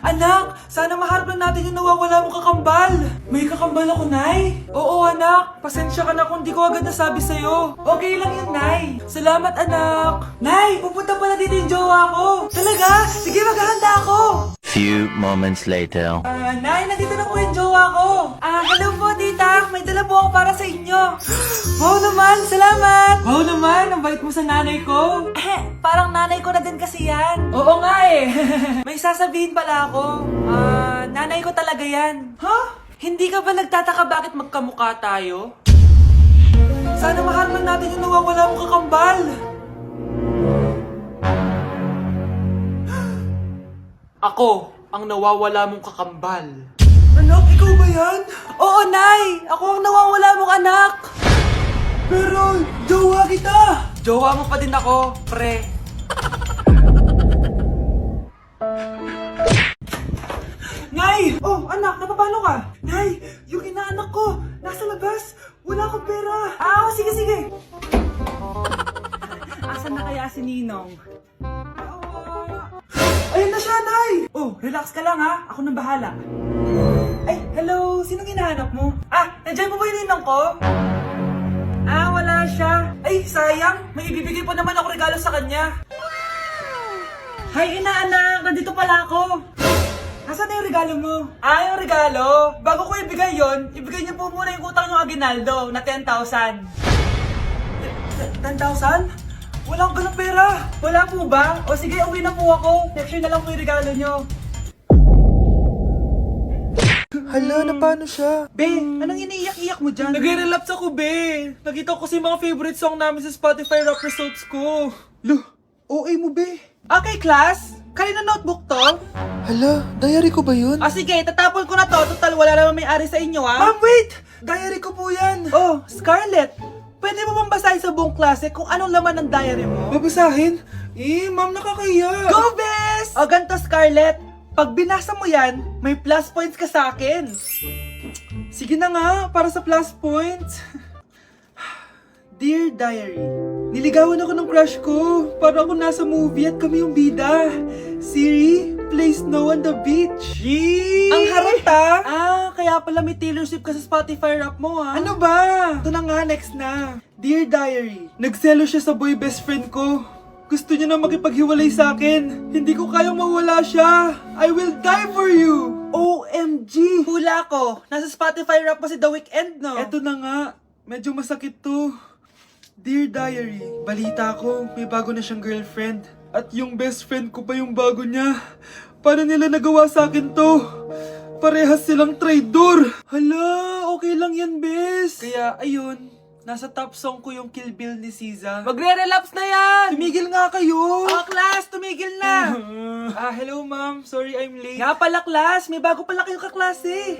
Anak, sana maharap lang natin yung nawawala mong kakambal. May kakambal ako, Nay? Oo, anak. Pasensya ka na kung di ko agad nasabi sa'yo. Okay lang yun, Nay. Salamat, anak. Nay, pupunta pala dito yung jowa ko. Talaga? Sige, maghahanda ako. Few moments later. Nay, nandito na po yung jowa ko. Hello po, tita. May dala po ako para sa inyo. Wow naman, salamat. Wow naman, ang bait mo sa nanay ko. Parang nanay ko na din kasi yan. Oo nga eh. May sasabihin pala ako. Nanay ko talaga yan. Hindi ka ba nagtataka bakit magkamukha tayo? Sana maharap lang natin yung nawawala mong kakambal. Ako, ang nawawala mong kakambal. Anak, ikaw ba yan? Oo, Nay! Ako ang nawawala mong anak! Pero, jowa kita! Jowa mo pa din ako, pre. Nay! Oh, anak, napapano ka? Nay, yung inaanak ko, nasa labas. Wala akong pera. Sige, sige. Asan na kaya si Ninong? Ayun na siya, Nay! Oh, relax ka lang ha. Ako nang bahala. Ay, hello. Sinong hinahanap mo? Nandiyan mo ba yung ninang ko? Wala siya. Ay, sayang. May ibibigay pa naman ako regalo sa kanya. Hi, inaanak. Nandito pala ako. Nasaan na yung regalo mo? Yung regalo? Bago ko ibigay yon, ibigay niyo po muna yung utang niyo Aguinaldo na 10,000. 10,000? Wala akong ganang pera. Wala po ba? O sige, uwi na po ako. Next year na lang po yung regalo nyo. Hala, na paano siya? Be, anong iniiyak-iyak mo dyan? Nagre-relapse ako, Be. Nakita ko kasi mga favorite song namin sa Spotify rap results ko. Lo, OA mo, Be. Okay, class. Kanina notebook to? Hala, diary ko ba yun? Sige, tatapon ko na to. Total, wala naman may-ari sa inyo, ha? Ma'am, wait! Diary ko po yan. Oh, Scarlett. Pwede mo bang basahin sa buong klase kung anong laman ng diary mo? Babasahin? Ma'am, nakakahiya. Go, Bes! Ganto, Scarlett. Pag binasa mo yan, may plus points ka sa akin. Sige na nga, para sa plus points. Dear Diary, niligawan ako ng crush ko. Para ako nasa movie at kami yung bida. Siri plays Snow on the Beach. Yee! Ang harot kaya pala may Taylor Swift ka sa Spotify rap mo Ano ba? Ito na nga, next na. Dear Diary, nagselo siya sa boy best friend ko. Gusto niya na makipaghiwalay sa akin. Hindi ko kayang mawala siya. I will die for you. OMG! Hula ko. Nasa Spotify rap pa si The Weeknd, no? Eto na nga. Medyo masakit to. Dear Diary, balita ko, may bago na siyang girlfriend. At yung best friend ko pa yung bago niya. Paano nila nagawa sa akin to? Parehas silang traitor. Hala, okay lang yan, bes. Kaya, ayun. Nasa top song ko yung Kill Bill ni SZA. Magre-relapse na yan! Tumigil nga kayo! Class, tumigil na! Hello ma'am. Sorry I'm late. Nga pala, class. May bago pala kayong kaklase.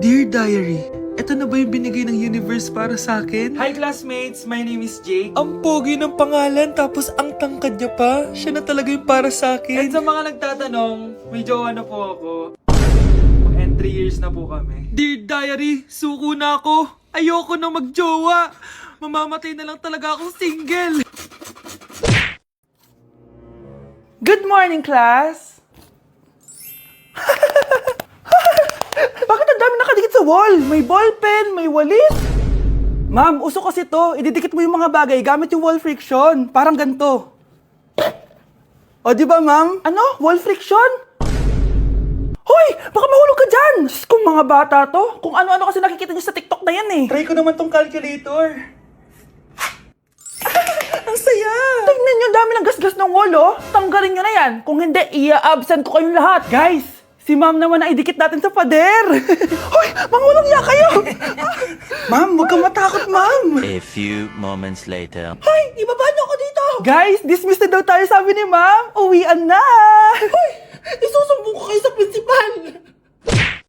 Dear Diary, eto na ba yung binigay ng universe para sa akin? Hi classmates, my name is Jake. Ang pogi ng pangalan tapos ang tangkad niya pa. Siya na talaga yung para sa akin. At sa mga nagtatanong, may jowa na po ako. And 3 years na po kami. Dear Diary, suko na ako. Ayoko na magjowa. Mamamatay na lang talaga akong single. Good morning, class. Bakit ang dami nakadikit sa wall? May ballpen, may walis. Ma'am, uso kasi to. Ididikit mo yung mga bagay gamit yung wall friction. Parang ganito. O, di ba, ma'am? Ano? Wall friction? Hoy! Baka mahulog ka dyan! Kung mga bata to, kung ano-ano kasi nakikita niyo sa TikTok na yan eh. Try ko naman tong calculator. Ang saya! Tingnan niyo, dami ng gasgas ng wall, oh. Tanggalin niyo na yan. Kung hindi, i-absent ko kayong lahat. Guys, si ma'am naman na idikit natin sa pader. Hoy! Mangulong niya kayo! Ma'am, huwag kang matakot, ma'am. A few moments later. Hoy! Ibaba niyo ako dito! Guys, dismiss na daw tayo, sabi ni ma'am. Uwian na! Hoy! Isusumbong ko kayo sa principal!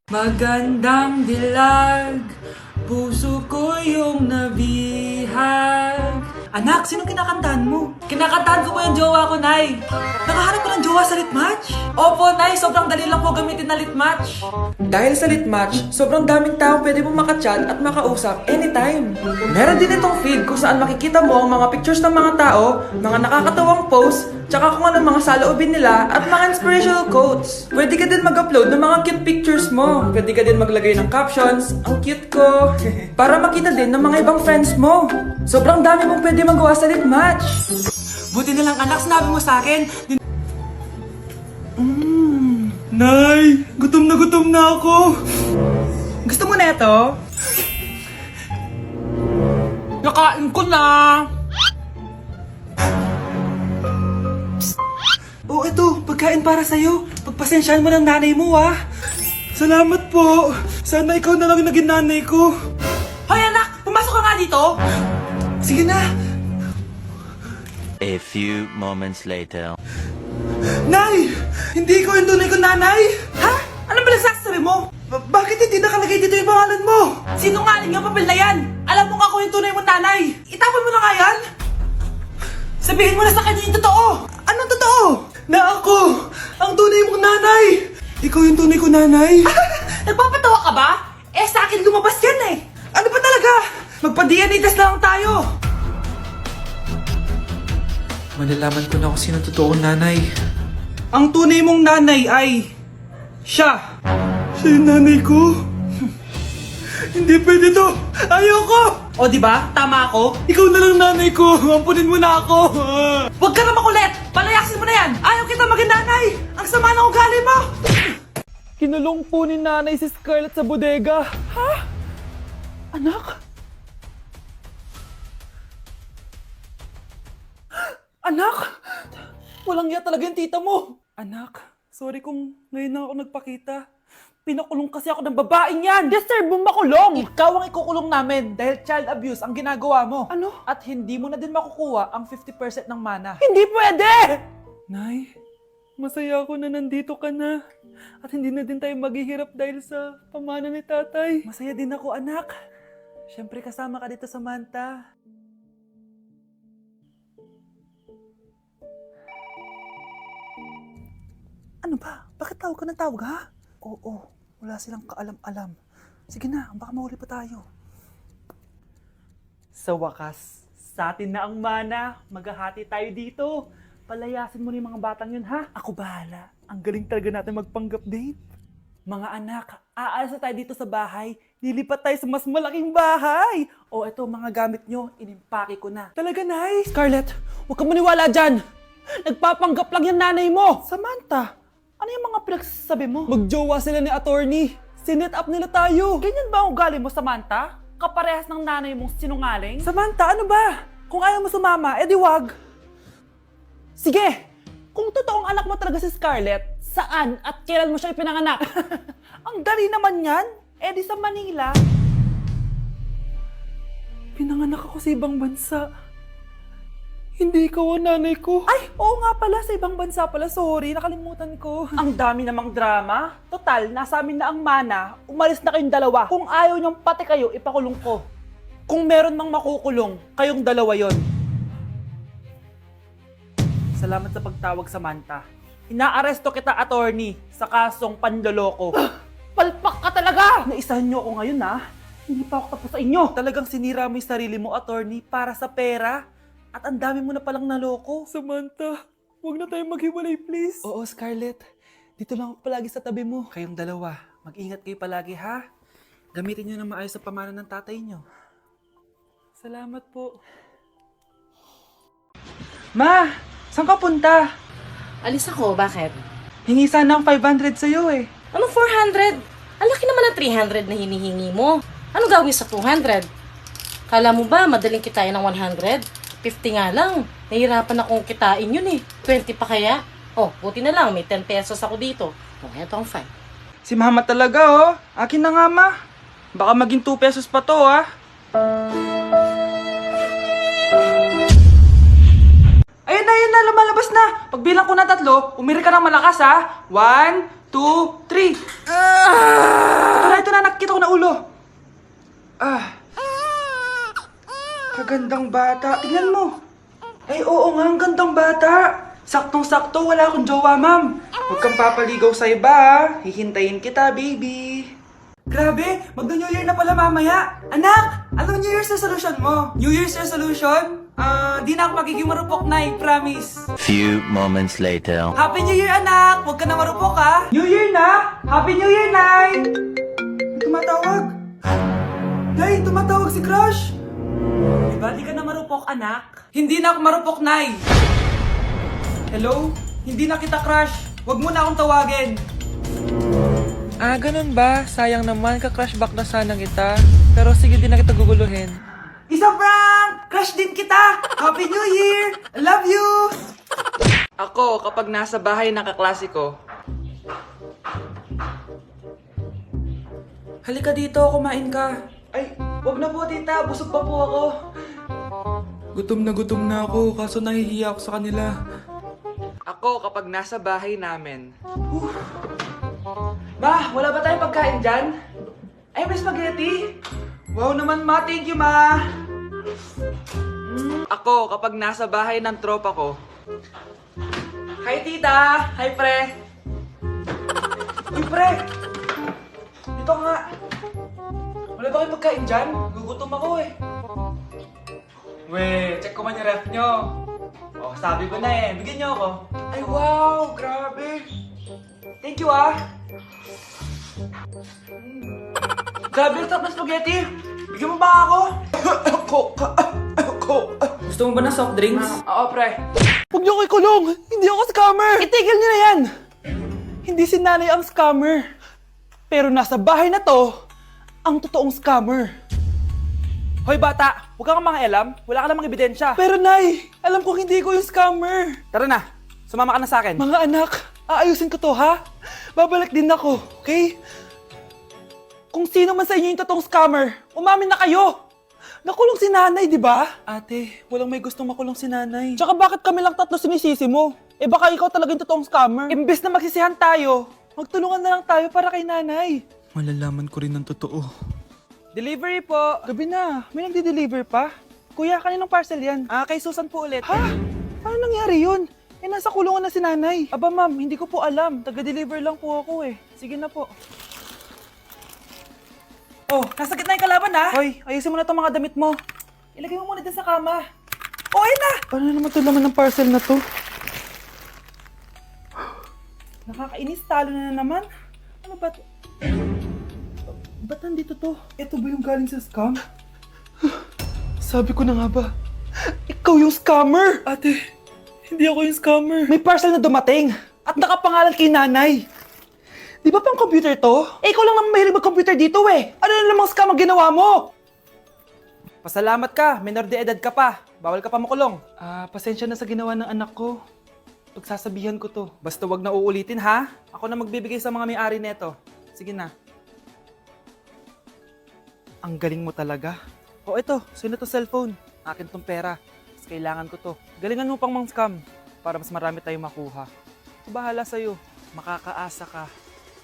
Magandang dilag, puso ko yung nabihag. Anak, sinong kinakantahan mo? Kinakantahan ko po yung jowa ko, Nay. Nakahanap ko ng jowa sa Litmatch? Opo, Nay. Sobrang dali lang po gamitin na Litmatch. Dahil sa Litmatch, sobrang daming tao pwede mong makachat at makausap anytime. Meron din itong feed kung saan makikita mo ang mga pictures ng mga tao, mga nakakatawang posts, Tsaka kung ano mga saloobin nila at mga inspirational quotes. Pwede ka din mag-upload ng mga cute pictures mo. Pwede ka din maglagay ng captions, ang cute ko. Para makita din ng mga ibang friends mo. Sobrang dami mong pwede magawa sa Litmatch. Buti na lang anak, sinabi mo sa akin. Nay, gutom na ako. Gusto mo na ito? Nakain ko na. Oh, ito, pagkain para sa'yo. Pagpasensyahan mo ng nanay mo, ah. Salamat po. Sana ikaw na lang yung naging nanay ko. Hoy, anak! Pumasok ka nga dito! Sige na. A few moments later. Nay! Hindi ko yung tunay kong nanay! Ha? Ano ba nagsasabi mo? Bakit hindi nakalagay dito yung pangalan mo? Sinungaling ang papel na yan! Alam mo nga ako yung tunay mong nanay! Itapon mo na nga yan! Sabihin mo na sa kanya yung totoo! Anong totoo? Na ako! Ang tunay mong nanay! Ikaw yung tunay kong nanay? Nagpapatawa ka ba? Eh sa akin lumabas yan eh! Ano ba talaga? Magpa-DNA test na lang tayo! Malalaman ko na kung sino totoong nanay. Ang tunay mong nanay ay... siya! Siya yung nanay ko? Hindi pwede to! Ayoko! O diba? Tama ako? Ikaw na lang nanay ko! Ampunin mo na ako! Huwag ka na makulit! Palayasin mo na yan! Ayaw kita maging nanay! Ang sama ng ugali mo! Kinulong po ni nanay si Scarlett sa bodega. Ha? Anak? Anak! Walang iya talaga yung tita mo! Anak, sorry kung ngayon lang ako nagpakita. Pinakulong kasi ako ng babaeng yan! Deserve mong makulong! Ikaw ang ikukulong namin dahil child abuse ang ginagawa mo. Ano? At hindi mo na din makukuha ang 50% ng mana. Hindi pwede! Nay, masaya ako na nandito ka na. At hindi na din tayo maghihirap dahil sa pamana ni tatay. Masaya din ako, anak. Siyempre kasama ka dito sa Manta. Ano ba? Bakit tawag ka ng tawag, ha? Oo, wala silang kaalam-alam. Sige na, baka mahuli pa tayo. Sa wakas, sa atin na ang mana. Maghahati tayo dito. Palayasin mo na yung mga batang yun, ha? Ako bahala. Ang galing talaga natin magpanggap date. Mga anak, aalis na tayo dito sa bahay. Lilipat tayo sa mas malaking bahay. O eto, mga gamit nyo, inimpake ko na. Talaga, nice. Scarlett, huwag kang maniwala dyan. Nagpapanggap lang yung nanay mo. Samantha, ano yung mga pinagsasabi mo? Magjowa sila ni attorney. Sinet up nila tayo. Ganyan ba ang ugali mo, Samantha? Kaparehas ng nanay mong sinungaling? Samantha, ano ba? Kung ayaw mo sumama, edi wag. Sige! Kung totoong anak mo talaga si Scarlett, saan at kailan mo siya ipinanganak? Ang dali naman yan. Edi sa Manila. Pinanganak ako sa ibang bansa. Hindi ikaw ang nanay ko. Ay, oo nga pala, sa ibang bansa pala. Sorry, nakalimutan ko. Ang dami namang drama. Total, nasa amin na ang mana. Umalis na kayong dalawa. Kung ayaw niyong pati kayo, ipakulong ko. Kung meron mang makukulong, kayong dalawa yon. Salamat sa pagtawag, Samantha. Inaaresto kita, attorney, sa kasong panloloko. Palpak ka talaga! Naisahan niyo ako ngayon, ha? Hindi pa ako tapos sa inyo. Talagang sinira mo yung sarili mo, attorney, para sa pera. At ang dami mo na palang naloko. Samantha, huwag na tayong maghiwalay, please. Oo, Scarlett. Dito lang ako palagi sa tabi mo. Kayong dalawa, mag-ingat kayo palagi, ha? Gamitin niyo na maayos sa pamana ng tatay niyo. Salamat po. Ma, saan ka punta? Alis ako, bakit? Hingi sana ng 500 sa'yo eh. Ano 400? Ang laki naman ng 300 na hinihingi mo. Ano gawin sa 200? Kala mo ba madaling kitain ng 100? 50 nga lang. Nahihirapan akong kitain yun eh. 20 pa kaya? Oh, buti na lang. May 10 pesos ako dito. Oh, eto ang 5. Si mama talaga oh. Akin na nga ma. Baka maging 2 pesos pa to ah. Ayun na, lumalabas na. Pagbilang ko na 3, umiri ka ng malakas ha. 1, 2, 3. Ito na, nakikita ko na ulo. Kagandang bata. Tingnan mo. Ay, oo nga, ang gandang bata. Saktong-sakto, wala akong jowa, ma'am. Huwag kang papaligaw sa iba, ha? Hihintayin kita, baby. Grabe, mag-New Year na pala mamaya. Anak, anong New Year's resolution mo? New Year's resolution? Di na ako magiging marupok, Nay. Promise. Few moments later. Happy New Year, anak! Huwag ka na marupok, ha? New Year na! Happy New Year, Nay! Tumatawag. Nay, tumatawag si Crush. Diba di ka na marupok, anak? Hindi na ako marupok, Nay. Hello? Hindi na kita crush. Huwag mo na akong tawagin. Ganun ba? Sayang naman, ka-crush back na sana kita. Pero sige, di na kita guguluhin. Isa prank! Crush din kita! Happy New Year! I love you! Ako, kapag nasa bahay ng kaklase ko. Halika dito, kumain ka. Ay, wag na po tita, busog pa po ako. Gutom na ako, kaso nahihiya ako sa kanila. Ako, kapag nasa bahay namin. Ma, wala ba tayong pagkain dyan? Ay, may spaghetti? Wow naman, ma. Thank you, ma. Ako, kapag nasa bahay ng tropa ko. Hi, tita. Hi, pre. Uy, pre. Dito nga. Wala ba kayong pagkain dyan? Gugutom ako eh. We, check ko man yung ref nyo. Oh, sabi ko na eh. Bigyan nyo ako. Ay, wow. Grabe. Thank you, ah. Grabe, ang sarap na spaghetti. Bigyan mo ba ako? Gusto mo ba ng soft drinks? Oo, pre. Huwag niyo ko ikulong. Hindi ako scammer. Itigil niyo na yan. Hindi si nanay ang scammer. Pero nasa bahay na to, ang totoong scammer. Hoy bata, huwag kang mangialam. Wala ka namang ebidensya. Pero nay, alam kong hindi ko yung scammer. Tara na, sumama ka na sa akin. Mga anak, aayusin ko to ha. Babalik din ako, okay? Kung sino man sa inyo yung totoong scammer, umamin na kayo! Nakulong si nanay, di ba? Ate, walang may gustong makulong si nanay. Tsaka bakit kami lang tatlo sinisisi mo? Eh baka ikaw talaga yung totoong scammer. Imbes na magsisihan tayo, magtulungan na lang tayo para kay nanay. Malalaman ko rin ang totoo. Delivery po! Gabi na, may nagde-deliver pa? Kuya, kaninong parcel yan? Kay Susan po ulit. Ha? Paano nangyari yun? Eh, nasa kulungan na si nanay. Aba ma'am, hindi ko po alam. Taga-deliver lang po ako eh. Sige na po. Oh, nasa gitna yung kalaban ha? Hoy, ayusin mo na itong mga damit mo. Ilagay mo muna dyan sa kama. Oh, ayun na! Paano naman ito laman ng parcel na to? Nakakainis, talo na naman. Ano ba ito? Ba't nandito to? Ito ba yung galing sa scam? Sabi ko na nga ba? Ikaw yung scammer! Ate, hindi ako yung scammer. May parcel na dumating at nakapangalan kay nanay. Di ba pang computer to? Eh, ikaw lang naman mahilig mag-computer dito eh. Ano na namang scam ang ginawa mo? Pasalamat ka, minor de edad ka pa. Bawal ka pa makulong. Pasensya na sa ginawa ng anak ko. Pagsasabihan ko to. Basta wag na uulitin ha. Ako na magbibigay sa mga may-ari neto. Sige na. Ang galing mo talaga. O ito, sino to cellphone? Akin tong pera. Mas kailangan ko to. Galingan mo pang mang-scam para mas marami tayong makuha. Bahala sa'yo. Makakaasa ka.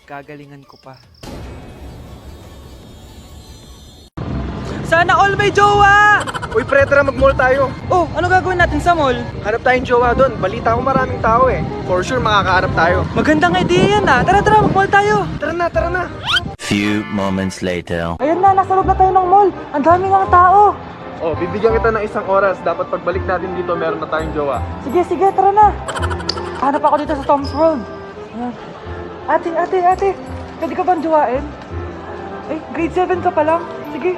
Gagalingan ko pa. Sana all may jowa! Uy, pre, tara mag-mall tayo. Oh, ano gagawin natin sa mall? Hanap tayong jowa doon. Balita ko maraming tao eh. For sure, makakahanap tayo. Magandang idea yan ah. Tara, mag-mall tayo. Tara na. Few moments later. Ayun na, nasa loob na tayo ng mall. Ang dami ng tao. Oh, bibigyan kita ng isang oras. Dapat pagbalik natin dito, meron na tayong jowa. Sige, tara na. Hanap ako dito sa Tom's Road. Ayan. Ate, pwede ka bang jowain? Ay, grade 7 ka pa lang. Sige.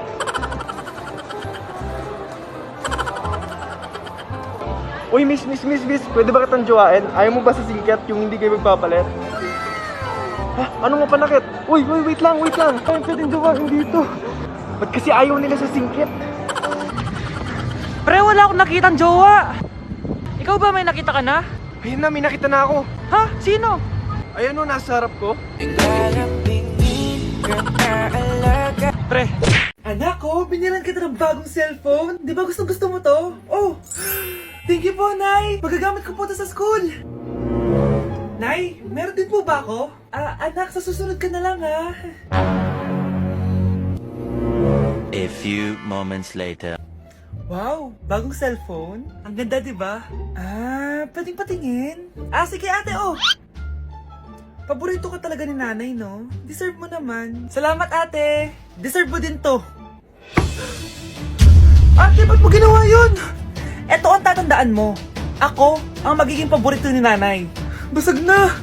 Uy, miss, pwede ba kitang jowain? Ayaw mo ba sa singket yung hindi kayo magpapalit? Ha? Ano mo panakit? Uy, wait lang. Ay, pwedeng jowain dito. Ba't kasi ayaw nila sa singket? Pre, wala akong nakitang jowa. Ikaw ba may nakita ka na? Ayun na, may nakita na ako. Ha? Sino? Ayan o, nasa harap ko. Pre. Anak ko, binilan kita ng bagong cellphone. Di ba gusto mo to? Oh, thank you po, Nay. Magagamit ko po to sa school. Nay, meron din po ba ako? Anak, sa susunod ka na lang ha. A few moments later. Wow, bagong cellphone? Ang ganda, di ba? Pwedeng patingin? Sige ate, oh. Paborito ka talaga ni nanay, no? Deserve mo naman. Salamat, ate. Deserve mo din to. Ate, ba't mo ginawa yun? Eto ang tatandaan mo. Ako ang magiging paborito ni nanay. Basag na!